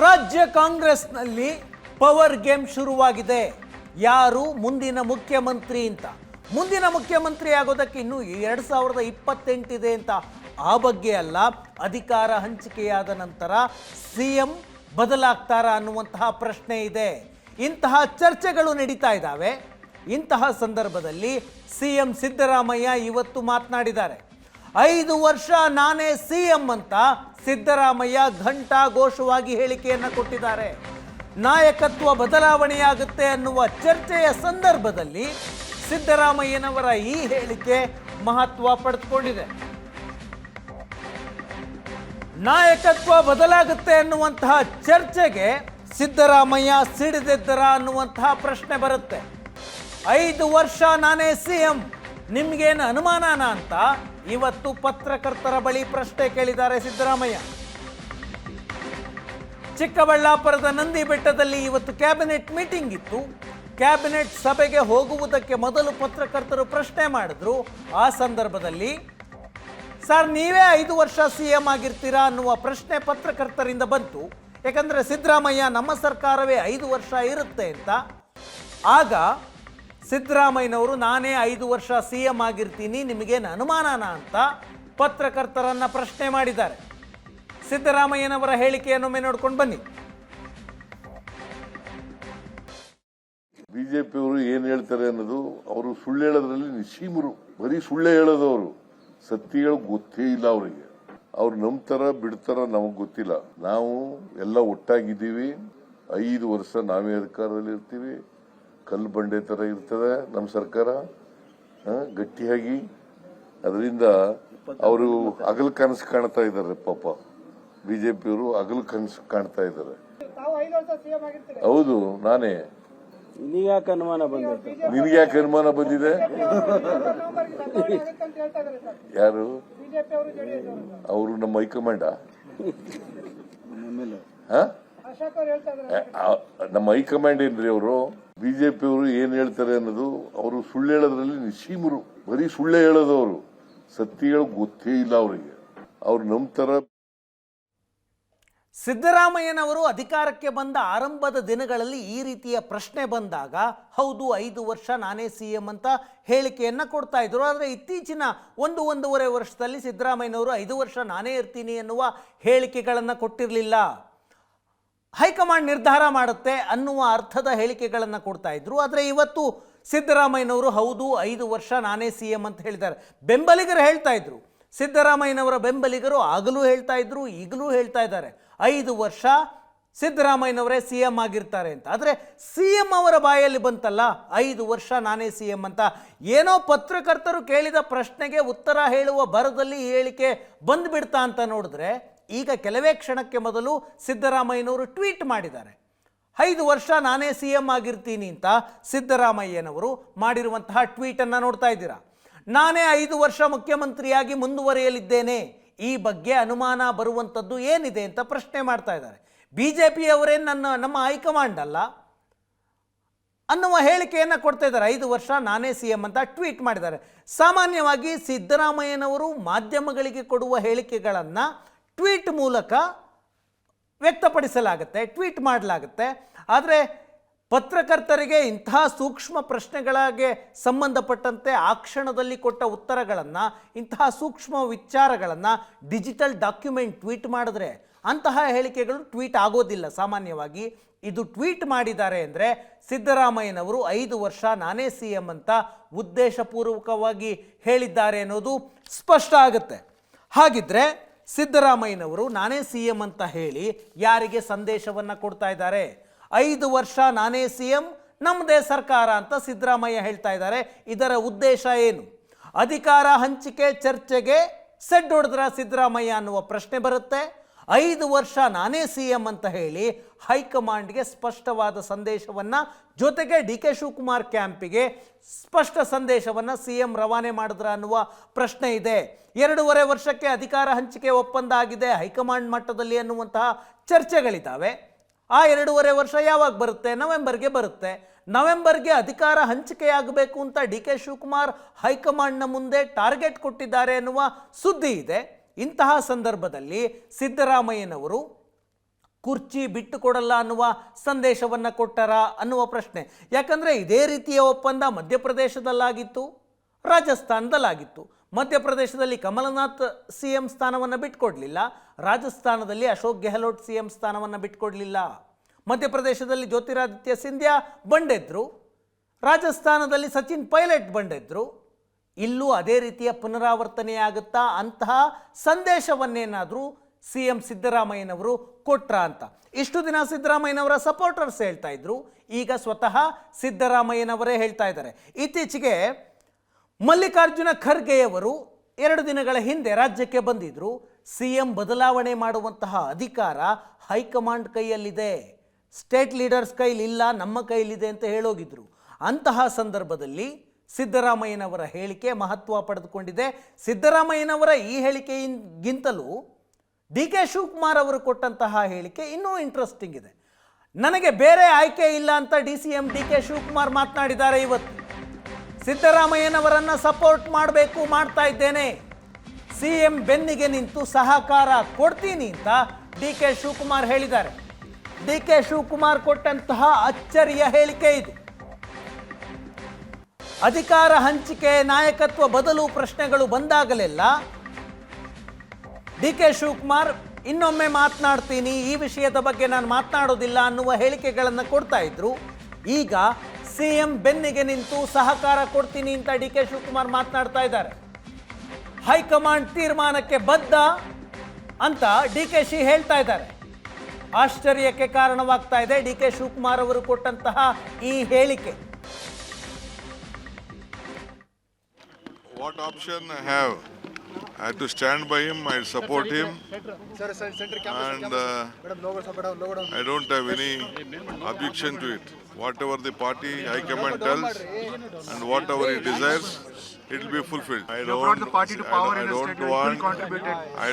ರಾಜ್ಯ ಕಾಂಗ್ರೆಸ್ನಲ್ಲಿ power game ಶುರುವಾಗಿದೆ. ಯಾರು ಮುಂದಿನ ಮುಖ್ಯಮಂತ್ರಿ ಅಂತ. ಮುಂದಿನ ಮುಖ್ಯಮಂತ್ರಿ ಆಗೋದಕ್ಕೆ ಇನ್ನೂ 2028 ಇದೆ ಅಂತ ಆ ಬಗ್ಗೆ ಅಲ್ಲ, ಅಧಿಕಾರ ಹಂಚಿಕೆಯಾದ ನಂತರ ಸಿಎಂ ಬದಲಾಗ್ತಾರಾ ಅನ್ನುವಂತಹ ಪ್ರಶ್ನೆ ಇದೆ. ಇಂತಹ ಚರ್ಚೆಗಳು ನಡೀತಾ ಇದ್ದಾವೆ. ಇಂತಹ ಸಂದರ್ಭದಲ್ಲಿ ಸಿಎಂ ಸಿದ್ದರಾಮಯ್ಯ ಇವತ್ತು ಮಾತನಾಡಿದ್ದಾರೆ. 5 ವರ್ಷ ನಾನೇ ಸಿಎಂ ಅಂತ ಸಿದ್ದರಾಮಯ್ಯ ಘಂಟಾಘೋಷವಾಗಿ ಹೇಳಿಕೆಯನ್ನು ಕೊಟ್ಟಿದ್ದಾರೆ. ನಾಯಕತ್ವ ಬದಲಾವಣೆಯಾಗುತ್ತೆ ಅನ್ನುವ ಚರ್ಚೆಯ ಸಂದರ್ಭದಲ್ಲಿ ಸಿದ್ದರಾಮಯ್ಯನವರ ಈ ಹೇಳಿಕೆ ಮಹತ್ವ ಪಡೆದುಕೊಂಡಿದೆ. ನಾಯಕತ್ವ ಬದಲಾಗುತ್ತೆ ಅನ್ನುವಂತಹ ಚರ್ಚೆಗೆ ಸಿದ್ದರಾಮಯ್ಯ ಸಿಡಿದೆದ್ದರ ಅನ್ನುವಂತಹ ಪ್ರಶ್ನೆ ಬರುತ್ತೆ. 5 ವರ್ಷ ನಾನೇ ಸಿಎಂ, ನಿಮ್ಗೇನು ಅನುಮಾನನ ಅಂತ ಇವತ್ತು ಪತ್ರಕರ್ತರ ಬಳಿ ಪ್ರಶ್ನೆ ಕೇಳಿದ್ದಾರೆ ಸಿದ್ದರಾಮಯ್ಯ. ಚಿಕ್ಕಬಳ್ಳಾಪುರದ ನಂದಿ ಬೆಟ್ಟದಲ್ಲಿ ಇವತ್ತು ಕ್ಯಾಬಿನೆಟ್ ಮೀಟಿಂಗ್ ಇತ್ತು. ಕ್ಯಾಬಿನೆಟ್ ಸಭೆಗೆ ಹೋಗುವುದಕ್ಕೆ ಮೊದಲು ಪತ್ರಕರ್ತರು ಪ್ರಶ್ನೆ ಮಾಡಿದ್ರು. ಆ ಸಂದರ್ಭದಲ್ಲಿ ಸರ್ ನೀವೇ 5 ವರ್ಷ ಸಿಎಂ ಆಗಿರ್ತೀರಾ ಅನ್ನುವ ಪ್ರಶ್ನೆ ಪತ್ರಕರ್ತರಿಂದ ಬಂತು. ಯಾಕಂದರೆ ಸಿದ್ದರಾಮಯ್ಯ ನಮ್ಮ ಸರ್ಕಾರವೇ 5 ವರ್ಷ ಇರುತ್ತೆ ಅಂತ. ಆಗ ಸಿದ್ದರಾಮಯ್ಯನವರು ನಾನೇ 5 ವರ್ಷ ಸಿಎಂ ಆಗಿರ್ತೀನಿ, ನಿಮಗೇನು ಅನುಮಾನನ ಅಂತ ಪತ್ರಕರ್ತರನ್ನ ಪ್ರಶ್ನೆ ಮಾಡಿದ್ದಾರೆ. ಸಿದ್ದರಾಮಯ್ಯನವರ ಹೇಳಿಕೆಯನ್ನೊಮ್ಮೆ ನೋಡ್ಕೊಂಡು ಬನ್ನಿ. ಬಿಜೆಪಿಯವರು ಏನ್ ಹೇಳ್ತಾರೆ ಅನ್ನೋದು, ಅವರು ಸುಳ್ಳು ಹೇಳೋದ್ರಲ್ಲಿ ನಿಶೀಮರು, ಬರೀ ಸುಳ್ಳೆ ಹೇಳೋದು. ಅವರು ಸತ್ಯ ಹೇಳೋದು ಗೊತ್ತೇ ಇಲ್ಲ ಅವರಿಗೆ. ಅವ್ರು ನಂಬ್ತಾರ ಬಿಡ್ತಾರ ನಮಗ್ ಗೊತ್ತಿಲ್ಲ. ನಾವು ಎಲ್ಲ ಒಟ್ಟಾಗಿದ್ದೀವಿ. 5 ವರ್ಷ ನಾವೇ ಅಧಿಕಾರದಲ್ಲಿ ಇರ್ತೀವಿ. ಕಲ್ಲು ಬಂಡೆ ತರ ಇರ್ತದೆ ನಮ್ಮ ಸರ್ಕಾರ ಗಟ್ಟಿಯಾಗಿ. ಅದರಿಂದ ಅವರು ಹಗಲು ಕನಸು ಕಾಣ್ತಾ ಇದ್ದಾರೆ. ಪಾಪ ಬಿಜೆಪಿಯವರು ಹಗಲು ಕನಸು ಕಾಣ್ತಾ ಇದ್ದಾರೆ. ಹೌದು, ನಾನೇ. ನಿನಗ್ಯಾಕೆ ಅನುಮಾನ ಬಂದಿದೆ? ನಿನಗ್ಯಾಕೆ ಅನುಮಾನ ಬಂದಿದೆ? ಯಾರು? ಅವರು ನಮ್ಮ ಹೈಕಮಾಂಡ. ನಮ್ಮ ಹೈಕಮಾಂಡ್ ಏನ್ರಿ ಅವರು? ಬಿಜೆಪಿಯವರು ಏನ್ ಹೇಳ್ತಾರೆ ಅನ್ನೋದು, ಅವರು ಸುಳ್ಳು ಹೇಳೋದ್ರಲ್ಲಿ ನಿಶೀಮರು, ಬರೀ ಸುಳ್ಳೆ ಹೇಳೋದು. ಅವರು ಸತ್ಯ ಹೇಳೋದು ಗೊತ್ತೇ ಇಲ್ಲ ಅವರಿಗೆ. ಅವ್ರು ನಂಬ್ತಾರ. ಸಿದ್ದರಾಮಯ್ಯನವರು ಅಧಿಕಾರಕ್ಕೆ ಬಂದ ಆರಂಭದ ದಿನಗಳಲ್ಲಿ ಈ ರೀತಿಯ ಪ್ರಶ್ನೆ ಬಂದಾಗ ಹೌದು 5 ವರ್ಷ ನಾನೇ ಸಿಎಂ ಅಂತ ಹೇಳಿಕೆಯನ್ನು ಕೊಡ್ತಾ ಇದ್ರು. ಆದರೆ ಇತ್ತೀಚಿನ 1-1.5 ವರ್ಷದಲ್ಲಿ ಸಿದ್ದರಾಮಯ್ಯನವರು 5 ವರ್ಷ ನಾನೇ ಇರ್ತೀನಿ ಎನ್ನುವ ಹೇಳಿಕೆಗಳನ್ನು ಕೊಟ್ಟಿರಲಿಲ್ಲ. ಹೈಕಮಾಂಡ್ ನಿರ್ಧಾರ ಮಾಡುತ್ತೆ ಅನ್ನುವ ಅರ್ಥದ ಹೇಳಿಕೆಗಳನ್ನು ಕೊಡ್ತಾ ಇದ್ರು. ಆದರೆ ಇವತ್ತು ಸಿದ್ದರಾಮಯ್ಯನವರು ಹೌದು 5 ವರ್ಷ ನಾನೇ ಸಿಎಂ ಅಂತ ಹೇಳಿದ್ದಾರೆ. ಬೆಂಬಲಿಗರು ಹೇಳ್ತಾ ಇದ್ರು, ಸಿದ್ದರಾಮಯ್ಯನವರ ಬೆಂಬಲಿಗರು ಆಗಲೂ ಹೇಳ್ತಾ ಇದ್ರು, ಈಗಲೂ ಹೇಳ್ತಾ ಇದ್ದಾರೆ 5 ವರ್ಷ ಸಿದ್ದರಾಮಯ್ಯನವರೇ ಸಿಎಂ ಆಗಿರ್ತಾರೆ ಅಂತ. ಆದರೆ ಸಿಎಂ ಅವರ ಬಾಯಲ್ಲಿ ಬಂತಲ್ಲ 5 ವರ್ಷ ನಾನೇ ಸಿಎಂ ಅಂತ. ಏನೋ ಪತ್ರಕರ್ತರು ಕೇಳಿದ ಪ್ರಶ್ನೆಗೆ ಉತ್ತರ ಹೇಳುವ ಭರದಲ್ಲಿ ಹೇಳಿಕೆ ಬಂದ್ಬಿಡ್ತಾ ಅಂತ ನೋಡಿದ್ರೆ, ಈಗ ಕೆಲವೇ ಕ್ಷಣಕ್ಕೆ ಮೊದಲು ಸಿದ್ದರಾಮಯ್ಯನವರು ಟ್ವೀಟ್ ಮಾಡಿದ್ದಾರೆ. 5 ವರ್ಷ ನಾನೇ ಸಿಎಂ ಆಗಿರ್ತೀನಿ ಅಂತ ಸಿದ್ದರಾಮಯ್ಯನವರು ಮಾಡಿರುವಂತಹ ಟ್ವೀಟನ್ನು ನೋಡ್ತಾ ಇದ್ದೀರಾ. ನಾನೇ 5 ವರ್ಷ ಮುಖ್ಯಮಂತ್ರಿಯಾಗಿ ಮುಂದುವರಿಯಲಿದ್ದೇನೆ, ಈ ಬಗ್ಗೆ ಅನುಮಾನ ಬರುವಂಥದ್ದು ಏನಿದೆ ಅಂತ ಪ್ರಶ್ನೆ ಮಾಡ್ತಾ ಇದ್ದಾರೆ. ಬಿಜೆಪಿಯವರೇ ನಮ್ಮ ಹೈಕಮಾಂಡ್ ಅಲ್ಲ ಅನ್ನುವ ಹೇಳಿಕೆಯನ್ನು ಕೊಡ್ತಾ ಇದ್ದಾರೆ. 5 ವರ್ಷ ನಾನೇ ಸಿಎಂ ಅಂತ ಟ್ವೀಟ್ ಮಾಡಿದ್ದಾರೆ. ಸಾಮಾನ್ಯವಾಗಿ ಸಿದ್ದರಾಮಯ್ಯನವರು ಮಾಧ್ಯಮಗಳಿಗೆ ಕೊಡುವ ಹೇಳಿಕೆಗಳನ್ನು ಟ್ವೀಟ್ ಮೂಲಕ ವ್ಯಕ್ತಪಡಿಸಲಾಗುತ್ತೆ, ಟ್ವೀಟ್ ಮಾಡಲಾಗುತ್ತೆ. ಆದರೆ ಪತ್ರಕರ್ತರಿಗೆ ಇಂತಹ ಸೂಕ್ಷ್ಮ ಪ್ರಶ್ನೆಗಳಿಗೆ ಸಂಬಂಧಪಟ್ಟಂತೆ ಆ ಕ್ಷಣದಲ್ಲಿ ಕೊಟ್ಟ ಉತ್ತರಗಳನ್ನು, ಇಂತಹ ಸೂಕ್ಷ್ಮ ವಿಚಾರಗಳನ್ನು ಡಿಜಿಟಲ್ ಡಾಕ್ಯುಮೆಂಟ್ ಟ್ವೀಟ್ ಮಾಡಿದ್ರೆ ಅಂತಹ ಹೇಳಿಕೆಗಳು ಟ್ವೀಟ್ ಆಗೋದಿಲ್ಲ ಸಾಮಾನ್ಯವಾಗಿ. ಇದು ಟ್ವೀಟ್ ಮಾಡಿದ್ದಾರೆ ಅಂದರೆ ಸಿದ್ದರಾಮಯ್ಯನವರು 5 ವರ್ಷ ನಾನೇ ಸಿಎಂ ಅಂತ ಉದ್ದೇಶಪೂರ್ವಕವಾಗಿ ಹೇಳಿದ್ದಾರೆ ಅನ್ನೋದು ಸ್ಪಷ್ಟ ಆಗುತ್ತೆ. ಹಾಗಿದ್ರೆ ಸಿದ್ದರಾಮಯ್ಯನವರು ನಾನೇ ಸಿಎಂ ಅಂತ ಹೇಳಿ ಯಾರಿಗೆ ಸಂದೇಶವನ್ನು ಕೊಡ್ತಾ ಇದ್ದಾರೆ? 5 ವರ್ಷ ನಾನೇ ಸಿಎಂ, ನಮ್ಮದೇ ಸರ್ಕಾರ ಅಂತ ಸಿದ್ದರಾಮಯ್ಯ ಹೇಳ್ತಾ ಇದ್ದಾರೆ. ಇದರ ಉದ್ದೇಶ ಏನು? ಅಧಿಕಾರ ಹಂಚಿಕೆ ಚರ್ಚೆಗೆ ಸೆಡ್ ಹೊಡೆದ್ರ ಸಿದ್ದರಾಮಯ್ಯ ಅನ್ನುವ ಪ್ರಶ್ನೆ ಬರುತ್ತೆ. 5 ವರ್ಷ ನಾನೇ ಸಿಎಂ ಅಂತ ಹೇಳಿ ಹೈಕಮಾಂಡ್ಗೆ ಸ್ಪಷ್ಟವಾದ ಸಂದೇಶವನ್ನು, ಜೊತೆಗೆ DK ಶಿವಕುಮಾರ್ ಕ್ಯಾಂಪಿಗೆ ಸ್ಪಷ್ಟ ಸಂದೇಶವನ್ನು ಸಿಎಂ ರವಾನೆ ಮಾಡಿದ್ರ ಅನ್ನುವ ಪ್ರಶ್ನೆ ಇದೆ. 2.5 ವರ್ಷಕ್ಕೆ ಅಧಿಕಾರ ಹಂಚಿಕೆ ಒಪ್ಪಂದ ಆಗಿದೆ ಹೈಕಮಾಂಡ್ ಮಟ್ಟದಲ್ಲಿ ಅನ್ನುವಂತಹ ಚರ್ಚೆಗಳಿದ್ದಾವೆ. ಆ 2.5 ವರ್ಷ ಯಾವಾಗ ಬರುತ್ತೆ? ನವೆಂಬರ್ಗೆ ಬರುತ್ತೆ. ನವೆಂಬರ್ಗೆ ಅಧಿಕಾರ ಹಂಚಿಕೆಯಾಗಬೇಕು ಅಂತ DK ಶಿವಕುಮಾರ್ ಹೈಕಮಾಂಡ್ನ ಮುಂದೆ ಟಾರ್ಗೆಟ್ ಕೊಟ್ಟಿದ್ದಾರೆ ಅನ್ನುವ ಸುದ್ದಿ ಇದೆ. ಇಂತಹ ಸಂದರ್ಭದಲ್ಲಿ ಸಿದ್ದರಾಮಯ್ಯನವರು ಕುರ್ಚಿ ಬಿಟ್ಟು ಕೊಡಲ್ಲ ಅನ್ನುವ ಸಂದೇಶವನ್ನು ಕೊಟ್ಟರ ಅನ್ನುವ ಪ್ರಶ್ನೆ. ಯಾಕಂದರೆ ಇದೇ ರೀತಿಯ ಒಪ್ಪಂದ ಮಧ್ಯಪ್ರದೇಶದಲ್ಲಾಗಿತ್ತು, ರಾಜಸ್ಥಾನದಲ್ಲಾಗಿತ್ತು. ಮಧ್ಯಪ್ರದೇಶದಲ್ಲಿ ಕಮಲನಾಥ್ ಸಿ ಎಂ ಸ್ಥಾನವನ್ನು ಬಿಟ್ಕೊಡ್ಲಿಲ್ಲ, ರಾಜಸ್ಥಾನದಲ್ಲಿ ಅಶೋಕ್ ಗೆಹ್ಲೋಟ್ ಸಿ ಎಂ ಸ್ಥಾನವನ್ನು ಬಿಟ್ಕೊಡ್ಲಿಲ್ಲ. ಮಧ್ಯಪ್ರದೇಶದಲ್ಲಿ ಜ್ಯೋತಿರಾದಿತ್ಯ ಸಿಂಧ್ಯಾ ಬಂಡೆದ್ರು, ರಾಜಸ್ಥಾನದಲ್ಲಿ ಸಚಿನ್ ಪೈಲಟ್ ಬಂಡೆದ್ರು. ಇಲ್ಲೂ ಅದೇ ರೀತಿಯ ಪುನರಾವರ್ತನೆಯಾಗುತ್ತಾ ಅಂತಹ ಸಂದೇಶವನ್ನೇನಾದರೂ ಸಿ ಎಂ ಸಿದ್ದರಾಮಯ್ಯನವರು ಕೊಟ್ರ ಅಂತ ಇಷ್ಟು ದಿನ ಸಿದ್ದರಾಮಯ್ಯನವರ ಸಪೋರ್ಟರ್ಸ್ ಹೇಳ್ತಾ ಇದ್ರು. ಈಗ ಸ್ವತಃ ಸಿದ್ದರಾಮಯ್ಯನವರೇ ಹೇಳ್ತಾ ಇದ್ದಾರೆ. ಇತ್ತೀಚೆಗೆ ಮಲ್ಲಿಕಾರ್ಜುನ ಖರ್ಗೆಯವರು 2 ದಿನಗಳ ಹಿಂದೆ ರಾಜ್ಯಕ್ಕೆ ಬಂದಿದ್ರು. ಸಿ ಎಂ ಬದಲಾವಣೆ ಮಾಡುವಂತಹ ಅಧಿಕಾರ ಹೈಕಮಾಂಡ್ ಕೈಯಲ್ಲಿದೆ, ಸ್ಟೇಟ್ ಲೀಡರ್ಸ್ ಕೈಲಿಲ್ಲ, ನಮ್ಮ ಕೈಲಿದೆ ಅಂತ ಹೇಳೋಗಿದ್ರು. ಅಂತಹ ಸಂದರ್ಭದಲ್ಲಿ ಸಿದ್ದರಾಮಯ್ಯನವರ ಹೇಳಿಕೆ ಮಹತ್ವ ಪಡೆದುಕೊಂಡಿದೆ. ಸಿದ್ದರಾಮಯ್ಯನವರ ಈ ಹೇಳಿಕೆಗಿಂತಲೂ ಡಿ ಕೆ ಶಿವಕುಮಾರ್ ಅವರು ಕೊಟ್ಟಂತಹ ಹೇಳಿಕೆ ಇನ್ನೂ ಇಂಟ್ರೆಸ್ಟಿಂಗ್ ಇದೆ. ನನಗೆ ಬೇರೆ ಆಯ್ಕೆ ಇಲ್ಲ ಅಂತ ಡಿ ಕೆ ಶಿವಕುಮಾರ್ ಮಾತನಾಡಿದ್ದಾರೆ. ಇವತ್ತು ಸಿದ್ದರಾಮಯ್ಯನವರನ್ನು ಸಪೋರ್ಟ್ ಮಾಡಬೇಕು, ಮಾಡ್ತಾ ಇದ್ದೇನೆ, ಸಿ ಎಂ ಬೆನ್ನಿಗೆ ನಿಂತು ಸಹಕಾರ ಕೊಡ್ತೀನಿ ಅಂತ ಡಿ ಕೆ ಶಿವಕುಮಾರ್ ಹೇಳಿದ್ದಾರೆ. ಡಿ ಕೆ ಶಿವಕುಮಾರ್ ಕೊಟ್ಟಂತಹ ಅಚ್ಚರಿಯ ಹೇಳಿಕೆ ಇದು. ಅಧಿಕಾರ ಹಂಚಿಕೆ, ನಾಯಕತ್ವ ಬದಲು ಪ್ರಶ್ನೆಗಳು ಬಂದಾಗಲೆಲ್ಲ ಡಿ ಕೆ ಶಿವಕುಮಾರ್ ಇನ್ನೊಮ್ಮೆ ಮಾತನಾಡ್ತೀನಿ, ಈ ವಿಷಯದ ಬಗ್ಗೆ ನಾನು ಮಾತನಾಡೋದಿಲ್ಲ ಅನ್ನುವ ಹೇಳಿಕೆಗಳನ್ನು ಕೊಡ್ತಾ ಇದ್ರು. ಈಗ ಸಿ ಎಂ ಬೆನ್ನಿಗೆ ನಿಂತು ಸಹಕಾರ ಕೊಡ್ತೀನಿ ಅಂತ ಡಿ ಕೆ ಶಿವಕುಮಾರ್ ಮಾತನಾಡ್ತಾ ಇದ್ದಾರೆ. ಹೈಕಮಾಂಡ್ ತೀರ್ಮಾನಕ್ಕೆ ಬದ್ಧ ಅಂತ ಡಿ ಕೆ ಶಿ ಹೇಳ್ತಾ ಇದ್ದಾರೆ. ಆಶ್ಚರ್ಯಕ್ಕೆ ಕಾರಣವಾಗ್ತಾ ಇದೆ ಡಿ ಕೆ ಶಿವಕುಮಾರ್ ಅವರು ಕೊಟ್ಟಂತಹ ಈ ಹೇಳಿಕೆ. What option I have? I have to stand by him, I support him, and I don't have any objection to it. Whatever the party high command tells and whatever he desires, it will be fulfilled. I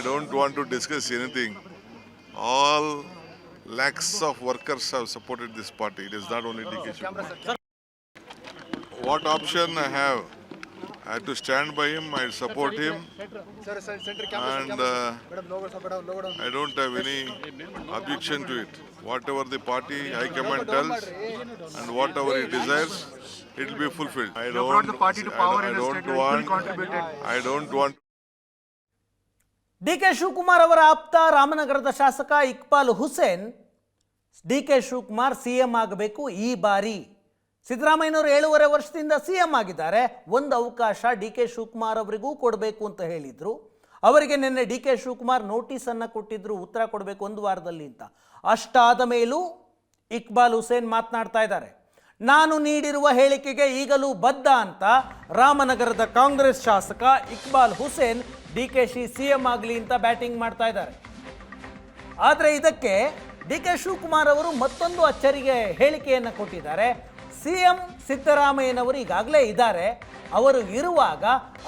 don't want to discuss anything. All lakhs of workers have supported this party. It is not only DK Shivakumar. What option I have? I have to stand by him, I support him, and I don't have any objection to it. Whatever the party high command tells and whatever he desires, it will be fulfilled. I don't want. D K Shivakumar ಅವರ ಆಪ್ತ ರಾಮನಗರದ ಶಾಸಕ Iqbal Hussain D K Shivakumar C M ಆಗಬೇಕು ಈ ಬಾರಿ. ಸಿದ್ದರಾಮಯ್ಯನವರು 7.5 ವರ್ಷದಿಂದ C M ಆಗಿದ್ದಾರೆ, ಒಂದು ಅವಕಾಶ ಡಿ ಕೆ ಶಿವಕುಮಾರ್ ಅವರಿಗೂ ಕೊಡಬೇಕು ಅಂತ ಹೇಳಿದರು. ಅವರಿಗೆ ನಿನ್ನೆ ಡಿ ಕೆ ಶಿವಕುಮಾರ್ ನೋಟಿಸನ್ನು ಕೊಟ್ಟಿದ್ರು, ಉತ್ತರ ಕೊಡಬೇಕು 1 ವಾರದಲ್ಲಿ ಅಂತ. ಅಷ್ಟಾದ ಮೇಲೂ ಇಕ್ಬಾಲ್ ಹುಸೇನ್ ಮಾತನಾಡ್ತಾ ಇದ್ದಾರೆ. ನಾನು ನೀಡಿರುವ ಹೇಳಿಕೆಗೆ ಈಗಲೂ ಬದ್ಧ ಅಂತ ರಾಮನಗರದ ಕಾಂಗ್ರೆಸ್ ಶಾಸಕ Iqbal Hussain D K she C M ಆಗಲಿ ಅಂತ ಬ್ಯಾಟಿಂಗ್ ಮಾಡ್ತಾ ಇದ್ದಾರೆ. ಆದರೆ ಇದಕ್ಕೆ ಡಿ ಕೆ ಶಿವಕುಮಾರ್ ಅವರು ಮತ್ತೊಂದು ಅಚ್ಚರಿಗೆ ಹೇಳಿಕೆಯನ್ನು ಕೊಟ್ಟಿದ್ದಾರೆ. ಸಿ ಎಂ ಸಿದ್ದರಾಮಯ್ಯನವರು ಈಗಾಗಲೇ ಇದ್ದಾರೆ, ಅವರು ಇರುವಾಗ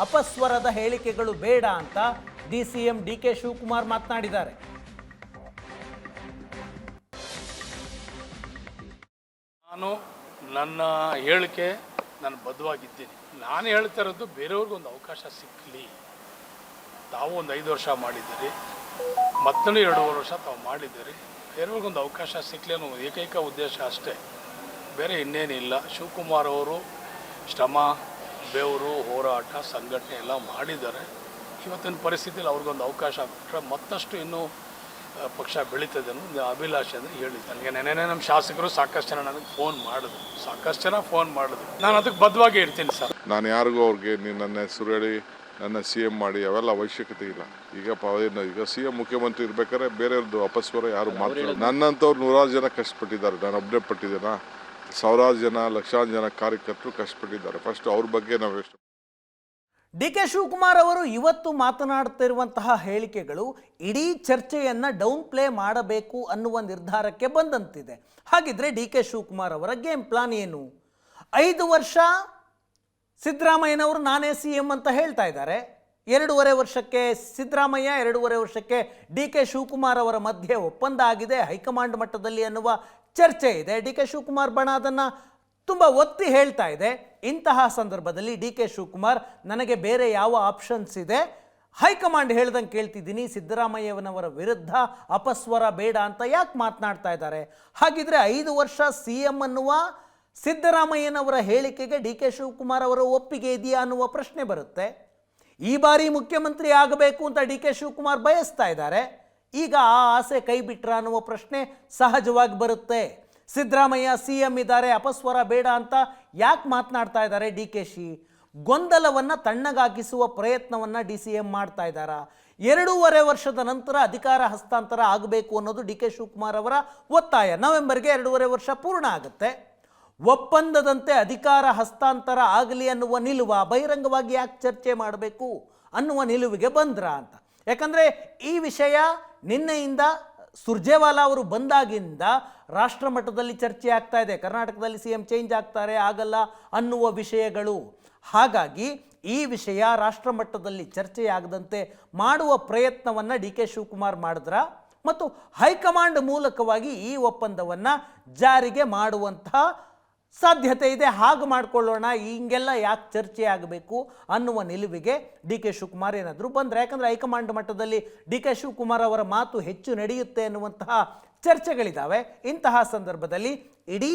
ಅಪಸ್ವರದ ಹೇಳಿಕೆಗಳು ಬೇಡ ಅಂತ ಡಿ.ಸಿ.ಎಂ ಡಿ ಕೆ ಶಿವಕುಮಾರ್ ಮಾತನಾಡಿದ್ದಾರೆ. ನಾನು ನನ್ನ ಹೇಳಿಕೆ ನಾನು ಬದ್ಧವಾಗಿದ್ದೀನಿ. ನಾನು ಹೇಳ್ತಾ ಇರೋದು ಬೇರೆಯವ್ರಿಗೊಂದು ಅವಕಾಶ ಸಿಕ್ಕಲಿ. ತಾವು ಒಂದು 5 ವರ್ಷ ಮಾಡಿದ್ದೀರಿ, ಮತ್ತೊಂದು 2.5 ವರ್ಷ ತಾವು ಮಾಡಿದ್ದೀರಿ, ಬೇರೆಯವ್ರಿಗೊಂದು ಅವಕಾಶ ಸಿಕ್ಕಲಿ ಅನ್ನೋ ಏಕೈಕ ಉದ್ದೇಶ ಅಷ್ಟೇ, ಬೇರೆ ಇನ್ನೇನಿಲ್ಲ. ಶಿವಕುಮಾರ್ ಅವರು ಶ್ರಮ, ಬೆವರು, ಹೋರಾಟ, ಸಂಘಟನೆ ಎಲ್ಲ ಮಾಡಿದ್ದಾರೆ. ಇವತ್ತಿನ ಪರಿಸ್ಥಿತಿಯಲ್ಲಿ ಅವ್ರಿಗೊಂದು ಅವಕಾಶ ಕೊಟ್ಟರೆ ಮತ್ತಷ್ಟು ಇನ್ನೂ ಪಕ್ಷ ಬೆಳೀತದೆ ಅನ್ನೋ ಅಭಿಲಾಷೆ ಅಂದರೆ ಹೇಳಿದ್ದೆ. ನನಗೆ ನೆನೆ ನಮ್ಮ ಶಾಸಕರು ಸಾಕಷ್ಟು ಜನ ನನಗೆ ಫೋನ್ ಮಾಡಿದ್ರು, ನಾನು ಅದಕ್ಕೆ ಬದ್ಧವಾಗಿ ಇರ್ತೀನಿ ಸರ್. ನಾನು ಯಾರಿಗೂ ಅವ್ರಿಗೆ ನನ್ನ ಹೆಸರು ಹೇಳಿ ನನ್ನ ಸಿ ಎಂ ಮಾಡಿ ಅವೆಲ್ಲ ಅವಶ್ಯಕತೆ ಇಲ್ಲ. ಈಗ ಸಿ ಎಂ ಮುಖ್ಯಮಂತ್ರಿ ಇರ್ಬೇಕಾದ್ರೆ ಬೇರೆಯವ್ರದ್ದು ಅಪಸ್ವರ ಯಾರು ಮಾತಾಡೋದು. ನನ್ನಂಥವ್ರು 100 ಜನ ಕಷ್ಟಪಟ್ಟಿದ್ದಾರೆ, ನಾನು ಒಬ್ಬನೇ ಪಟ್ಟಿದ್ದೇನಾ? 1000 ಜನ, ಲಕ್ಷಾಂತರ ಜನ ಕಾರ್ಯಕರ್ತರು ಕಷ್ಟಪಟ್ಟಿದ್ದಾರೆ. ಫಸ್ಟ್ ಅವ್ರ ಬಗ್ಗೆ ನಾವು ಎಷ್ಟು. ಡಿ ಕೆ ಶಿವಕುಮಾರ್ ಅವರು ಇವತ್ತು ಮಾತನಾಡ್ತಿರುವಂತಹ ಹೇಳಿಕೆಗಳು ಇಡೀ ಚರ್ಚೆಯನ್ನು ಡೌನ್ ಪ್ಲೇ ಮಾಡಬೇಕು ಅನ್ನುವ ನಿರ್ಧಾರಕ್ಕೆ ಬಂದಂತಿದೆ. ಹಾಗಿದ್ರೆ ಡಿ ಕೆ ಶಿವಕುಮಾರ್ ಅವರ ಗೇಮ್ ಪ್ಲಾನ್ ಏನು? 5 ವರ್ಷ ಸಿದ್ದರಾಮಯ್ಯನವರು ನಾನೇ ಸಿ ಎಂ ಅಂತ ಹೇಳ್ತಾ ಇದ್ದಾರೆ. 2.5 ವರ್ಷಕ್ಕೆ ಸಿದ್ದರಾಮಯ್ಯ, 2.5 ವರ್ಷಕ್ಕೆ ಡಿ ಕೆ ಶಿವಕುಮಾರ್ ಅವರ ಮಧ್ಯೆ ಒಪ್ಪಂದ ಆಗಿದೆ ಹೈಕಮಾಂಡ್ ಮಟ್ಟದಲ್ಲಿ ಅನ್ನುವ ಚರ್ಚೆ ಇದೆ. ಡಿ ಕೆ ಶಿವಕುಮಾರ್ ಬಣ ಅದನ್ನು ತುಂಬ ಒತ್ತಿ ಹೇಳ್ತಾ ಇದೆ. ಇಂತಹ ಸಂದರ್ಭದಲ್ಲಿ ಡಿ ಕೆ ಶಿವಕುಮಾರ್ ನನಗೆ ಬೇರೆ ಯಾವ ಆಪ್ಷನ್ಸ್ ಇದೆ, ಹೈಕಮಾಂಡ್ ಹೇಳ್ದಂಗೆ ಕೇಳ್ತಿದ್ದೀನಿ, ಸಿದ್ದರಾಮಯ್ಯನವರ ವಿರುದ್ಧ ಅಪಸ್ವರ ಬೇಡ ಅಂತ ಯಾಕೆ ಮಾತನಾಡ್ತಾ ಇದ್ದಾರೆ? ಹಾಗಿದ್ರೆ 5 ವರ್ಷ CM ಅನ್ನುವ ಸಿದ್ದರಾಮಯ್ಯನವರ ಹೇಳಿಕೆಗೆ ಡಿ ಕೆ ಶಿವಕುಮಾರ್ ಅವರ ಒಪ್ಪಿಗೆ ಇದೆಯಾ ಅನ್ನುವ ಪ್ರಶ್ನೆ ಬರುತ್ತೆ. ಈ ಬಾರಿ ಮುಖ್ಯಮಂತ್ರಿ ಆಗಬೇಕು ಅಂತ ಡಿ ಕೆ ಶಿವಕುಮಾರ್ ಬಯಸ್ತಾ ಇದ್ದಾರೆ. ಈಗ ಆ ಆಸೆ ಕೈ ಬಿಟ್ರ ಅನ್ನುವ ಪ್ರಶ್ನೆ ಸಹಜವಾಗಿ ಬರುತ್ತೆ. ಸಿದ್ದರಾಮಯ್ಯ CM ಇದ್ದಾರೆ, ಅಪಸ್ವರ ಬೇಡ ಅಂತ ಯಾಕೆ ಮಾತನಾಡ್ತಾ ಇದ್ದಾರೆ DKಶಿ? ಗೊಂದಲವನ್ನು ತಣ್ಣಗಾಗಿಸುವ ಪ್ರಯತ್ನವನ್ನು DCM ಮಾಡ್ತಾ ಇದ್ದಾರಾ? 2.5 ವರ್ಷದ ನಂತರ ಅಧಿಕಾರ ಹಸ್ತಾಂತರ ಆಗಬೇಕು ಅನ್ನೋದು ಡಿ ಕೆ ಶಿವಕುಮಾರ್ ಅವರ ಒತ್ತಾಯ. ನವೆಂಬರ್ಗೆ 2.5 ವರ್ಷ ಪೂರ್ಣ ಆಗುತ್ತೆ. ಒಪ್ಪಂದದಂತೆ ಅಧಿಕಾರ ಹಸ್ತಾಂತರ ಆಗಲಿ ಅನ್ನುವ ನಿಲುವ ಬಹಿರಂಗವಾಗಿ ಯಾಕೆ ಚರ್ಚೆ ಮಾಡಬೇಕು ಅನ್ನುವ ನಿಲುವಿಗೆ ಬಂದ್ರ ಅಂತ. ಯಾಕಂದರೆ ಈ ವಿಷಯ ನಿನ್ನೆಯಿಂದ ಸುರ್ಜೇವಾಲಾ ಅವರು ಬಂದಾಗಿಂದ ರಾಷ್ಟ್ರ ಮಟ್ಟದಲ್ಲಿ ಚರ್ಚೆ ಆಗ್ತಾ ಇದೆ. ಕರ್ನಾಟಕದಲ್ಲಿ CM ಚೇಂಜ್ ಆಗ್ತಾರೆ ಆಗಲ್ಲ ಅನ್ನುವ ವಿಷಯಗಳು. ಹಾಗಾಗಿ ಈ ವಿಷಯ ರಾಷ್ಟ್ರ ಮಟ್ಟದಲ್ಲಿ ಚರ್ಚೆಯಾಗದಂತೆ ಮಾಡುವ ಪ್ರಯತ್ನವನ್ನು ಡಿ ಕೆ ಶಿವಕುಮಾರ್ ಮಾಡಿದ್ರ ಮತ್ತು ಹೈಕಮಾಂಡ್ ಮೂಲಕವಾಗಿ ಈ ಒಪ್ಪಂದವನ್ನು ಜಾರಿಗೆ ಮಾಡುವಂತಹ ಸಾಧ್ಯತೆ ಇದೆ. ಹಾಗೆ ಮಾಡಿಕೊಳ್ಳೋಣ, ಹಿಂಗೆಲ್ಲ ಯಾಕೆ ಚರ್ಚೆ ಆಗಬೇಕು ಅನ್ನುವ ನಿಲುವಿಗೆ ಡಿ ಕೆ ಶಿವಕುಮಾರ್ ಏನಾದರೂ ಬಂದರೆ, ಯಾಕಂದರೆ ಹೈಕಮಾಂಡ್ ಮಟ್ಟದಲ್ಲಿ ಡಿ ಕೆ ಶಿವಕುಮಾರ್ ಅವರ ಮಾತು ಹೆಚ್ಚು ನಡೆಯುತ್ತೆ ಅನ್ನುವಂತಹ ಚರ್ಚೆಗಳಿದ್ದಾವೆ. ಇಂತಹ ಸಂದರ್ಭದಲ್ಲಿ ಇಡೀ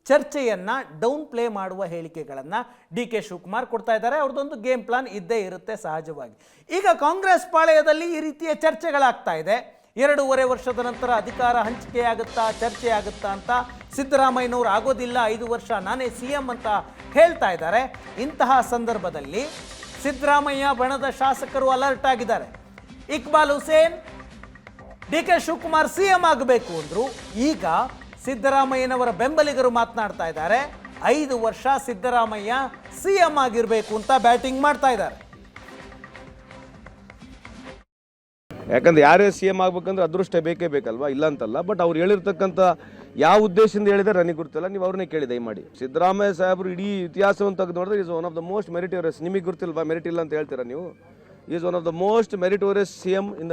ಚರ್ಚೆಯನ್ನು ಡೌನ್ ಪ್ಲೇ ಮಾಡುವ ಹೇಳಿಕೆಗಳನ್ನು ಡಿ ಕೆ ಶಿವಕುಮಾರ್ ಕೊಡ್ತಾ ಇದ್ದಾರೆ. ಅವ್ರದ್ದೊಂದು ಗೇಮ್ ಪ್ಲಾನ್ ಇದ್ದೇ ಇರುತ್ತೆ ಸಹಜವಾಗಿ. ಈಗ ಕಾಂಗ್ರೆಸ್ ಪಾಳೆಯದಲ್ಲಿ ಈ ರೀತಿಯ ಚರ್ಚೆಗಳಾಗ್ತಾ ಇದೆ. 2.5 ವರ್ಷದ ನಂತರ ಅಧಿಕಾರ ಹಂಚಿಕೆಯಾಗುತ್ತಾ, ಚರ್ಚೆ ಆಗುತ್ತಾ ಅಂತ. ಸಿದ್ದರಾಮಯ್ಯನವರು ಆಗೋದಿಲ್ಲ, 5 ವರ್ಷ ನಾನೇ CM ಅಂತ ಹೇಳ್ತಾ ಇದ್ದಾರೆ. ಇಂತಹ ಸಂದರ್ಭದಲ್ಲಿ ಸಿದ್ದರಾಮಯ್ಯ ಬಣದ ಶಾಸಕರು ಅಲರ್ಟ್ ಆಗಿದ್ದಾರೆ. Iqbal Hussain D K Shivakumar CM ಆಗಬೇಕು ಅಂದ್ರು. ಈಗ ಸಿದ್ದರಾಮಯ್ಯನವರ ಬೆಂಬಲಿಗರು ಮಾತನಾಡ್ತಾ ಇದ್ದಾರೆ, 5 ವರ್ಷ ಸಿದ್ದರಾಮಯ್ಯ CM ಆಗಿರಬೇಕು ಅಂತ ಬ್ಯಾಟಿಂಗ್ ಮಾಡ್ತಾ ಇದ್ದಾರೆ. ಯಾಕಂದ್ರೆ ಯಾರೇ CM ಆಗ್ಬೇಕಂದ್ರೆ ಅದೃಷ್ಟ ಬೇಕೇ ಬೇಕಲ್ವಾ, ಇಲ್ಲ ಅಂತಲ್ಲ. ಬಟ್ ಅವ್ರು ಹೇಳಿರ್ತಕ್ಕಂಥ ಯಾವ ಉದ್ದೇಶದಿಂದ ಹೇಳಿದ್ರೆ ನನಗೆ ಗೊತ್ತಿಲ್ಲ. ನೀವು ಅವ್ರನ್ನೇ ಕೇಳಿ ದಯಮಾಡಿ. ಸಿದ್ದರಾಮಯ್ಯ ಸಾಹೇಬರು ಇಡೀ ಇತಿಹಾಸವನ್ನು ತೆಗೆದು ನೋಡಿದ್ರೆ is one of the most meritorious. ನಿಮಗೆ ಗೊತ್ತಿಲ್ವಾ? ಮೆರಿಟ್ ಇಲ್ಲ ಅಂತ ಹೇಳ್ತೀರಾ ನೀವು? Is one of the most meritorious CM in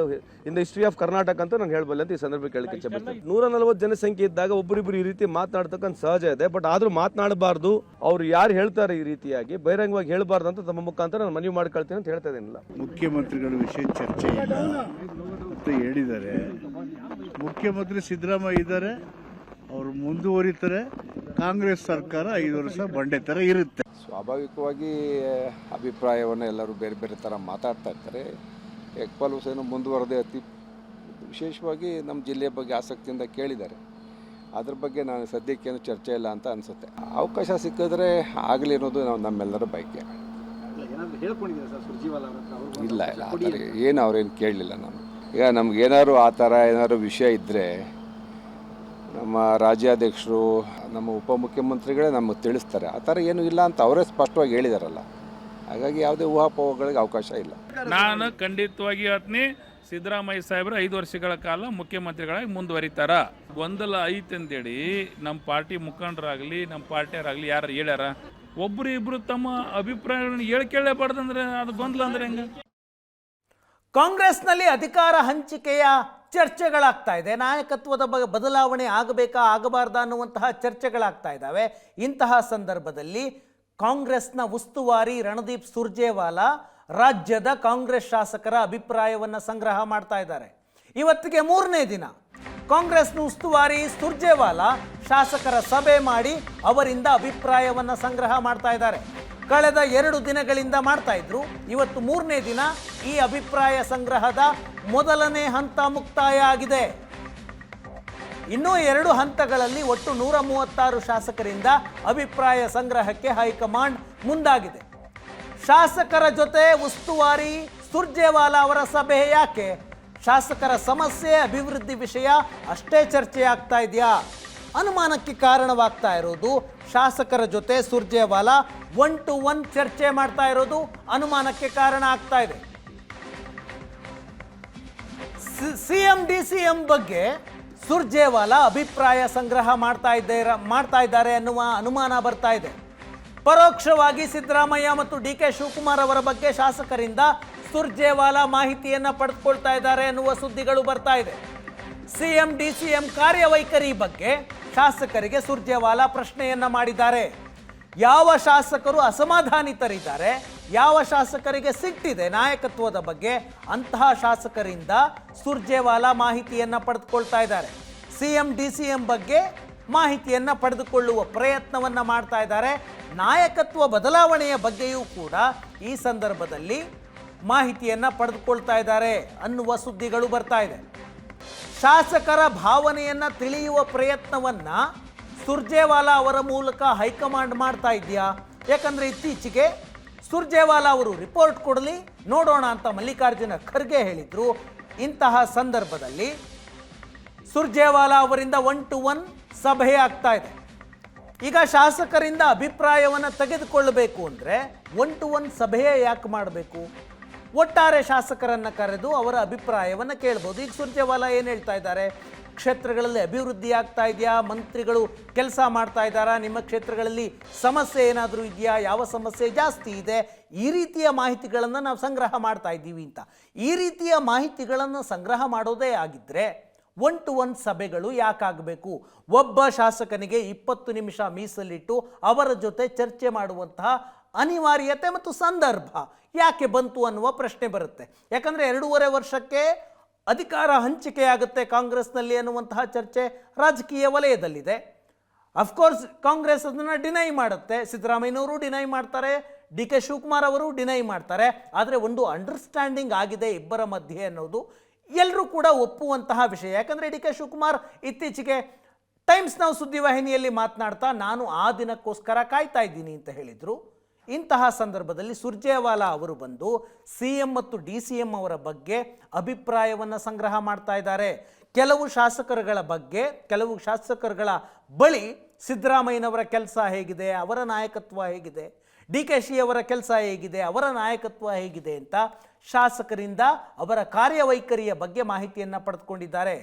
the history of Karnataka ಅಂತ ನಾನು ಹೇಳಬಲ್ಲೆ ಅಂತ ಈ ಸಂದರ್ಭ ಕೇಳಕ್ಕೆ ಇಚ್ಛೆಪಡ್ತೀನಿ. 140 ಜನಸಂಖ್ಯೆ ಇದ್ದಾಗ ಒಬ್ಬರಿಬ್ಬರು ಈ ರೀತಿ ಮಾತನಾಡ್ತಕ್ಕಂಥ ಸಹಜ ಇದೆ. ಬಟ್ ಆದ್ರೂ ಮಾತನಾಡಬಾರ್ದು, ಅವ್ರು ಯಾರು ಹೇಳ್ತಾರೆ ಈ ರೀತಿಯಾಗಿ ಬಹಿರಂಗವಾಗಿ ಹೇಳಬಾರ್ದು ಅಂತ ತಮ್ಮ ಮುಖಾಂತರ ನಾನು ಮನವಿ ಮಾಡ್ಕೊಳ್ತೀನಿ ಅಂತ ಹೇಳ್ತಾ ಇದ್ದೀನಿಲ್ಲ. ಮುಖ್ಯಮಂತ್ರಿಗಳ ವಿಷಯ ಚರ್ಚೆ ಇಲ್ಲ ಅಂತ ಹೇಳಿದ್ದಾರೆ. ಮುಖ್ಯಮಂತ್ರಿ ಸಿದ್ದರಾಮಯ್ಯ ಇದ್ದಾರೆ, ಅವರು ಮುಂದುವರಿತಾರೆ. ಕಾಂಗ್ರೆಸ್ ಸರ್ಕಾರ 5 ವರ್ಷ ಬಂಡೆ ಥರ ಇರುತ್ತೆ. ಸ್ವಾಭಾವಿಕವಾಗಿ ಅಭಿಪ್ರಾಯವನ್ನು ಎಲ್ಲರೂ ಬೇರೆ ಬೇರೆ ಥರ ಮಾತಾಡ್ತಾ ಇರ್ತಾರೆ. ಇಕ್ಬಾಲ್ ಹುಸೇನ್ ಮುಂದುವರೆದೇ ವಿಶೇಷವಾಗಿ ನಮ್ಮ ಜಿಲ್ಲೆಯ ಬಗ್ಗೆ ಆಸಕ್ತಿಯಿಂದ ಕೇಳಿದ್ದಾರೆ. ಅದ್ರ ಬಗ್ಗೆ ನಾನು ಸದ್ಯಕ್ಕೇನು ಚರ್ಚೆ ಇಲ್ಲ ಅಂತ ಅನಿಸುತ್ತೆ. ಅವಕಾಶ ಸಿಕ್ಕಿದ್ರೆ ಆಗಲಿ ಅನ್ನೋದು ನಮ್ಮೆಲ್ಲರ ಬಯಕೆ. ಇಲ್ಲ ಇಲ್ಲ, ಆ ಥರ ಏನು ಅವ್ರೇನು ಕೇಳಲಿಲ್ಲ. ನಾನು ಈಗ ನಮಗೇನಾದ್ರು ಆ ಥರ ಏನಾದ್ರು ವಿಷಯ ಇದ್ದರೆ ನಮ್ಮ ರಾಜ್ಯಾಧ್ಯಕ್ಷರು, ನಮ್ಮ ಉಪಮುಖ್ಯಮಂತ್ರಿಗಳೇ ನಮಗೆ ತಿಳಿಸ್ತಾರೆ. ಆ ಥರ ಏನೂ ಇಲ್ಲ ಅಂತ ಅವರೇ ಸ್ಪಷ್ಟವಾಗಿ ಹೇಳಿದಾರಲ್ಲ. ಹಾಗಾಗಿ ಯಾವುದೇ ಊಹಾಪೋಹಗಳಿಗೆ ಅವಕಾಶ ಇಲ್ಲ. ನಾನು ಖಂಡಿತವಾಗಿ ಹೇಳ್ತೀನಿ, ಸಿದ್ದರಾಮಯ್ಯ ಸಾಹೇಬರು 5 ವರ್ಷಗಳ ಕಾಲ ಮುಖ್ಯಮಂತ್ರಿಗಳಾಗಿ ಮುಂದುವರಿತಾರ. ಗೊಂದಲ ಐತೆ ಅಂತೇಳಿ ನಮ್ಮ ಪಾರ್ಟಿ ಮುಖಂಡರಾಗಲಿ ನಮ್ಮ ಪಾರ್ಟಿಯರಾಗಲಿ ಯಾರು ಹೇಳ್ಯಾರ? ಒಬ್ಬರು ಇಬ್ಬರು ತಮ್ಮ ಅಭಿಪ್ರಾಯಗಳನ್ನು ಹೇಳ್ಕೊಳ್ಳೇಬಾರ್ದಂದ್ರೆ ಅದು ಗೊಂದಲ ಅಂದ್ರೆ ಹೆಂಗೆ? ಕಾಂಗ್ರೆಸ್ನಲ್ಲಿ ಅಧಿಕಾರ ಹಂಚಿಕೆಯ ಚರ್ಚೆಗಳಾಗ್ತಾ ಇದೆ. ನಾಯಕತ್ವದ ಬದಲಾವಣೆ ಆಗಬೇಕಾ ಆಗಬಾರ್ದಾ ಅನ್ನುವಂತಹ ಚರ್ಚೆಗಳಾಗ್ತಾ ಇದ್ದಾವೆ. ಇಂತಹ ಸಂದರ್ಭದಲ್ಲಿ ಕಾಂಗ್ರೆಸ್ನ ಉಸ್ತುವಾರಿ ರಣದೀಪ್ ಸುರ್ಜೇವಾಲಾ ರಾಜ್ಯದ ಕಾಂಗ್ರೆಸ್ ಶಾಸಕರ ಅಭಿಪ್ರಾಯವನ್ನು ಸಂಗ್ರಹ ಮಾಡ್ತಾ ಇದ್ದಾರೆ. ಇವತ್ತಿಗೆ 3ನೇ ದಿನ ಕಾಂಗ್ರೆಸ್ನ ಉಸ್ತುವಾರಿ ಸುರ್ಜೇವಾಲಾ ಶಾಸಕರ ಸಭೆ ಮಾಡಿ ಅವರಿಂದ ಅಭಿಪ್ರಾಯವನ್ನು ಸಂಗ್ರಹ ಮಾಡ್ತಾ ಇದ್ದಾರೆ. ಕಳೆದ 2 ದಿನಗಳಿಂದ ಮಾಡ್ತಾ ಇದ್ರು. ಇವತ್ತು 3ನೇ ದಿನ ಈ ಅಭಿಪ್ರಾಯ ಸಂಗ್ರಹದ ಮೊದಲನೇ ಹಂತ ಮುಕ್ತಾಯ ಆಗಿದೆ. ಇನ್ನೂ 2 ಹಂತಗಳಲ್ಲಿ ಒಟ್ಟು 136 ಶಾಸಕರಿಂದ ಅಭಿಪ್ರಾಯ ಸಂಗ್ರಹಕ್ಕೆ ಹೈಕಮಾಂಡ್ ಮುಂದಾಗಿದೆ. ಶಾಸಕರ ಜೊತೆ ಉಸ್ತುವಾರಿ ಸುರ್ಜೇವಾಲಾ ಅವರ ಸಭೆ ಯಾಕೆ? ಶಾಸಕರ ಸಮಸ್ಯೆ, ಅಭಿವೃದ್ಧಿ ವಿಷಯ ಅಷ್ಟೇ ಚರ್ಚೆ ಆಗ್ತಾ ಇದೆಯಾ? ಅನುಮಾನಕ್ಕೆ ಕಾರಣವಾಗ್ತಾ ಇರೋದು ಶಾಸಕರ ಜೊತೆ ಸುರ್ಜೇವಾಲಾ 1-to-1 ಚರ್ಚೆ ಮಾಡ್ತಾ ಇರೋದು ಅನುಮಾನಕ್ಕೆ ಕಾರಣ ಆಗ್ತಾ ಇದೆ. CM DCM ಬಗ್ಗೆ ಸುರ್ಜೇವಾಲಾ ಅಭಿಪ್ರಾಯ ಸಂಗ್ರಹ ಮಾಡ್ತಾ ಇದ್ದಾರೆ ಅನ್ನುವ ಅನುಮಾನ ಬರ್ತಾ ಇದೆ. ಪರೋಕ್ಷವಾಗಿ ಸಿದ್ದರಾಮಯ್ಯ ಮತ್ತು ಡಿ ಕೆ ಶಿವಕುಮಾರ್ ಅವರ ಬಗ್ಗೆ ಶಾಸಕರಿಂದ ಸುರ್ಜೇವಾಲಾ ಮಾಹಿತಿಯನ್ನು ಪಡೆದುಕೊಳ್ತಾ ಇದ್ದಾರೆ ಅನ್ನುವ ಸುದ್ದಿಗಳು ಬರ್ತಾ ಇದೆ. CM DCM ಕಾರ್ಯವೈಖರಿ ಬಗ್ಗೆ ಶಾಸಕರಿಗೆ ಸುರ್ಜೇವಾಲಾ ಪ್ರಶ್ನೆಯನ್ನ ಮಾಡಿದ್ದಾರೆ. ಯಾವ ಶಾಸಕರು ಅಸಮಾಧಾನಿತರಿದ್ದಾರೆ, ಯಾವ ಶಾಸಕರಿಗೆ ಸಿಟ್ಟಿದೆ ನಾಯಕತ್ವದ ಬಗ್ಗೆ ಅಂತಹ ಶಾಸಕರಿಂದ ಸುರ್ಜೇವಾಲಾ ಮಾಹಿತಿಯನ್ನು ಪಡೆದುಕೊಳ್ತಾ ಇದ್ದಾರೆ. CM DCM ಬಗ್ಗೆ ಮಾಹಿತಿಯನ್ನು ಪಡೆದುಕೊಳ್ಳುವ ಪ್ರಯತ್ನವನ್ನು ಮಾಡ್ತಾ ಇದ್ದಾರೆ. ನಾಯಕತ್ವ ಬದಲಾವಣೆಯ ಬಗ್ಗೆಯೂ ಕೂಡ ಈ ಸಂದರ್ಭದಲ್ಲಿ ಮಾಹಿತಿಯನ್ನು ಪಡೆದುಕೊಳ್ತಾ ಇದ್ದಾರೆ ಅನ್ನುವ ಸುದ್ದಿಗಳು ಬರ್ತಾ ಇದೆ. ಶಾಸಕರ ಭಾವನೆಯನ್ನು ತಿಳಿಯುವ ಪ್ರಯತ್ನವನ್ನು ಸುರ್ಜೇವಾಲಾ ಅವರ ಮೂಲಕ ಹೈಕಮಾಂಡ್ ಮಾಡ್ತಾ ಇದೆಯಾ? ಯಾಕಂದರೆ ಇತ್ತೀಚೆಗೆ ಸುರ್ಜೇವಾಲಾ ಅವರು ರಿಪೋರ್ಟ್ ಕೊಡಲಿ ನೋಡೋಣ ಅಂತ ಮಲ್ಲಿಕಾರ್ಜುನ ಖರ್ಗೆ ಹೇಳಿದ್ರು. ಇಂತಹ ಸಂದರ್ಭದಲ್ಲಿ ಸುರ್ಜೇವಾಲಾ ಅವರಿಂದ 1-to-1 ಸಭೆ ಆಗ್ತಾ ಇದೆ. ಈಗ ಶಾಸಕರಿಂದ ಅಭಿಪ್ರಾಯವನ್ನು ತೆಗೆದುಕೊಳ್ಳಬೇಕು ಅಂದರೆ 1-to-1 ಸಭೆಯೇ ಯಾಕೆ ಮಾಡಬೇಕು? ಒಟ್ಟಾರೆ ಶಾಸಕರನ್ನು ಕರೆದು ಅವರ ಅಭಿಪ್ರಾಯವನ್ನು ಕೇಳ್ಬೋದು. ಈಗ ಸುರ್ಜೇವಾಲಾ ಏನು ಹೇಳ್ತಾ ಇದ್ದಾರೆ? ಕ್ಷೇತ್ರಗಳಲ್ಲಿ ಅಭಿವೃದ್ಧಿ ಆಗ್ತಾ ಇದೆಯಾ? ಮಂತ್ರಿಗಳು ಕೆಲಸ ಮಾಡ್ತಾ ಇದ್ದಾರಾ? ನಿಮ್ಮ ಕ್ಷೇತ್ರಗಳಲ್ಲಿ ಸಮಸ್ಯೆ ಏನಾದರೂ ಇದೆಯಾ? ಯಾವ ಸಮಸ್ಯೆ ಜಾಸ್ತಿ ಇದೆ? ಈ ರೀತಿಯ ಮಾಹಿತಿಗಳನ್ನು ನಾವು ಸಂಗ್ರಹ ಮಾಡ್ತಾ ಇದ್ದೀವಿ ಅಂತ. ಈ ರೀತಿಯ ಮಾಹಿತಿಗಳನ್ನು ಸಂಗ್ರಹ ಮಾಡೋದೇ ಆಗಿದ್ದರೆ 1-to-1 ಸಭೆಗಳು ಯಾಕಾಗಬೇಕು? ಒಬ್ಬ ಶಾಸಕನಿಗೆ 20 ನಿಮಿಷ ಮೀಸಲಿಟ್ಟು ಅವರ ಜೊತೆ ಚರ್ಚೆ ಮಾಡುವಂತಹ ಅನಿವಾರ್ಯತೆ ಮತ್ತು ಸಂದರ್ಭ ಯಾಕೆ ಬಂತು ಅನ್ನುವ ಪ್ರಶ್ನೆ ಬರುತ್ತೆ. ಯಾಕಂದರೆ 2.5 ವರ್ಷಕ್ಕೆ ಅಧಿಕಾರ ಹಂಚಿಕೆಯಾಗುತ್ತೆ ಕಾಂಗ್ರೆಸ್ನಲ್ಲಿ ಅನ್ನುವಂತಹ ಚರ್ಚೆ ರಾಜಕೀಯ ವಲಯದಲ್ಲಿದೆ. ಅಫ್ಕೋರ್ಸ್ ಕಾಂಗ್ರೆಸ್ ಅದನ್ನು ಡಿನೈ ಮಾಡುತ್ತೆ. ಸಿದ್ದರಾಮಯ್ಯನವರು ಡಿನೈ ಮಾಡ್ತಾರೆ, DK ಶಿವಕುಮಾರ್ ಅವರು ಡಿನೈ ಮಾಡ್ತಾರೆ. ಆದರೆ ಒಂದು ಅಂಡರ್ಸ್ಟ್ಯಾಂಡಿಂಗ್ ಆಗಿದೆ ಇಬ್ಬರ ಮಧ್ಯೆ ಅನ್ನೋದು ಎಲ್ಲರೂ ಕೂಡ ಒಪ್ಪುವಂತಹ ವಿಷಯ. ಯಾಕಂದರೆ DK ಶಿವಕುಮಾರ್ ಇತ್ತೀಚೆಗೆ ಟೈಮ್ಸ್ ನೌ ಸುದ್ದಿವಾಹಿನಿಯಲ್ಲಿ ಮಾತನಾಡ್ತಾ ನಾನು ಆ ದಿನಕ್ಕೋಸ್ಕರ ಕಾಯ್ತಾ ಇದ್ದೀನಿ ಅಂತ ಹೇಳಿದರು. ಇಂತಹ ಸಂದರ್ಭದಲ್ಲಿ ಸುರ್ಜೇವಾಲಾ ಅವರು ಬಂದು CM ಮತ್ತು DCM ಅವರ ಬಗ್ಗೆ ಅಭಿಪ್ರಾಯವನ್ನು ಸಂಗ್ರಹ ಮಾಡ್ತಾ ಇದ್ದಾರೆ. ಕೆಲವು ಶಾಸಕರುಗಳ ಬಗ್ಗೆ, ಕೆಲವು ಶಾಸಕರುಗಳ ಬಳಿ ಸಿದ್ದರಾಮಯ್ಯನವರ ಕೆಲಸ ಹೇಗಿದೆ, ಅವರ ನಾಯಕತ್ವ ಹೇಗಿದೆ, DKಶಿ ಅವರ ಕೆಲಸ ಹೇಗಿದೆ, ಅವರ ನಾಯಕತ್ವ ಹೇಗಿದೆ ಅಂತ ಶಾಸಕರಿಂದ ಅವರ ಕಾರ್ಯವೈಖರಿಯ ಬಗ್ಗೆ ಮಾಹಿತಿಯನ್ನು ಪಡೆದುಕೊಂಡಿದ್ದಾರೆ.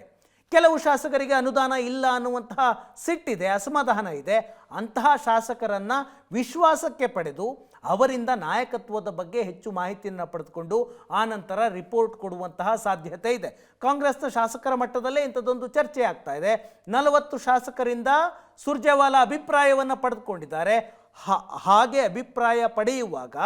ಕೆಲವು ಶಾಸಕರಿಗೆ ಅನುದಾನ ಇಲ್ಲ ಅನ್ನುವಂತಹ ಸಿಟ್ಟಿದೆ, ಅಸಮಾಧಾನ ಇದೆ. ಅಂತಹ ಶಾಸಕರನ್ನು ವಿಶ್ವಾಸಕ್ಕೆ ಪಡೆದು ಅವರಿಂದ ನಾಯಕತ್ವದ ಬಗ್ಗೆ ಹೆಚ್ಚು ಮಾಹಿತಿಯನ್ನು ಪಡೆದುಕೊಂಡು ಆನಂತರ ರಿಪೋರ್ಟ್ ಕೊಡುವಂತಹ ಸಾಧ್ಯತೆ ಇದೆ. ಕಾಂಗ್ರೆಸ್ನ ಶಾಸಕರ ಮಟ್ಟದಲ್ಲೇ ಇಂಥದ್ದೊಂದು ಚರ್ಚೆ ಆಗ್ತಾ ಇದೆ. 40 ಶಾಸಕರಿಂದ ಸುರ್ಜೇವಾಲಾ ಅಭಿಪ್ರಾಯವನ್ನು ಪಡೆದುಕೊಂಡಿದ್ದಾರೆ. ಹಾಗೆ ಅಭಿಪ್ರಾಯ ಪಡೆಯುವಾಗ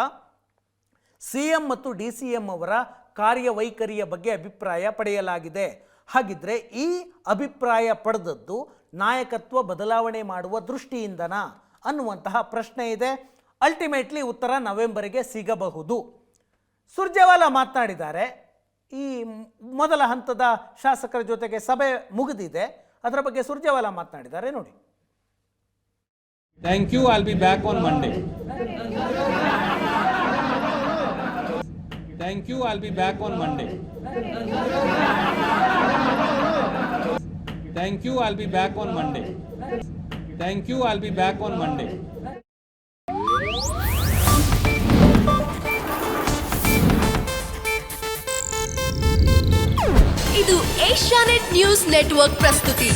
CM ಮತ್ತು DCM ಅವರ ಕಾರ್ಯವೈಖರಿಯ ಬಗ್ಗೆ ಅಭಿಪ್ರಾಯ ಪಡೆಯಲಾಗಿದೆ. ಹಾಗಿದ್ರೆ ಈ ಅಭಿಪ್ರಾಯ ಪಡೆದದ್ದು ನಾಯಕತ್ವ ಬದಲಾವಣೆ ಮಾಡುವ ದೃಷ್ಟಿಯಿಂದನಾ ಅನ್ನುವಂತಹ ಪ್ರಶ್ನೆ ಇದೆ. ಅಲ್ಟಿಮೇಟ್ಲಿ ಉತ್ತರ ನವೆಂಬರ್ಗೆ ಸಿಗಬಹುದು. ಸುರ್ಜೇವಾಲಾ ಮಾತನಾಡಿದ್ದಾರೆ. ಈ ಮೊದಲ ಹಂತದ ಶಾಸಕರ ಜೊತೆಗೆ ಸಭೆ ಮುಗಿದಿದೆ, ಅದರ ಬಗ್ಗೆ ಸುರ್ಜೇವಾಲಾ ಮಾತನಾಡಿದ್ದಾರೆ ನೋಡಿ. Thank you. I'll be back on Monday. Thank you. I'll be back on Monday. Thank you. I'll be back on Monday. Thank you. I'll be back on Monday. ಇದು ಏಷ್ಯಾನೆಟ್ ನ್ಯೂಸ್ ನೆಟ್ವರ್ಕ್ ಪ್ರಸ್ತುತಿ.